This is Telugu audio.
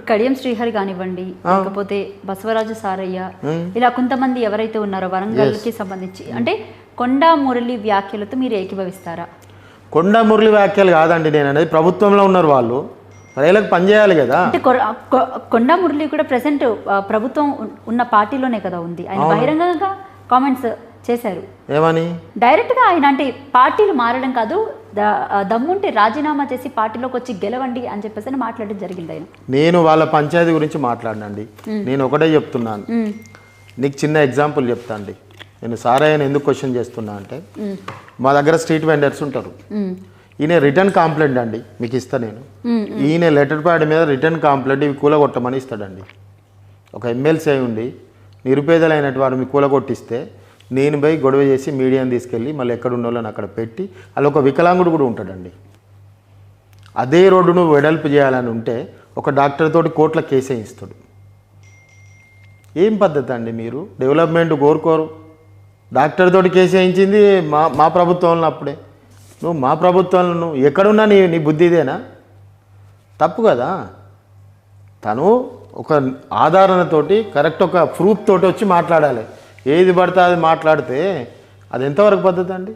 కడియం శ్రీహరి కానివ్వండి, లేకపోతే బసవరాజు సారయ్య, ఇలా కొంతమంది ఎవరైతే ఉన్నారో వరంగల్కి సంబంధించి, అంటే కొండా మురళి వ్యాఖ్యలతో మీరు ఏకీభవిస్తారా? కొండా మురళి వ్యాఖ్యలు కాదండి నేను అనేది, ప్రభుత్వంలో ఉన్నారు వాళ్ళు, ప్రజలకు పనిచేయాలి కదా. అంటే కొండా మురళి కూడా ప్రెసెంట్ ప్రభుత్వం ఉన్న పార్టీలోనే కదా ఉంది. ఆయన బహిరంగంగా కామెంట్స్ చేశారు. ఏమని? డైరెక్ట్గా ఆయన అంటే పార్టీలు మారడం కాదు, దమ్ముంటే రాజీనామా చేసి పార్టీలోకి వచ్చి గెలవండి అని చెప్పేసి మాట్లాడడం జరిగింది ఆయన. నేను వాళ్ళ పంచాయతీ గురించి మాట్లాడినండి. నేను ఒకటే చెప్తున్నాను, నీకు చిన్న ఎగ్జాంపుల్ చెప్తా అండి. నేను సారయ్యని ఎందుకు క్వశ్చన్ చేస్తున్నా అంటే, మా దగ్గర స్ట్రీట్ వెండర్స్ ఉంటారు. ఈయన రిటర్న్ కాంప్లైంట్ అండి మీకు ఇస్తా నేను. ఈయన లెటర్ ప్యాడ్ మీద రిటర్న్ కాంప్లైంట్ ఇవి కూలగొట్టమని ఇస్తాడండి. ఒక ఎమ్మెల్సీ అయి ఉండి నిరుపేదలైనటు వారు మీ కూలగొట్టిస్తే నేను పోయి గొడవ చేసి మీడియాని తీసుకెళ్ళి మళ్ళీ ఎక్కడ ఉన్న వాళ్ళని అక్కడ పెట్టి, అలా ఒక వికలాంగుడు కూడా ఉంటాడండి. అదే రోడ్డును వెడల్పు చేయాలని ఉంటే ఒక డాక్టర్ తోటి కోట్ల కేసే ఇస్తాడు. ఏం పద్ధతి అండి మీరు? డెవలప్మెంట్ కోరుకోరు. డాక్టర్ తోటి కేసు వేయించింది మా ప్రభుత్వంలో. అప్పుడే నువ్వు మా ప్రభుత్వంలో నువ్వు ఎక్కడున్నా నీ బుద్ధి ఇదేనా? తప్పు కదా. తను ఒక ఆధారణతోటి కరెక్ట్ ఒక ప్రూఫ్ తోటి వచ్చి మాట్లాడాలి. ఏది పడితే అది మాట్లాడితే అది ఎంతవరకు పద్ధతి అండి?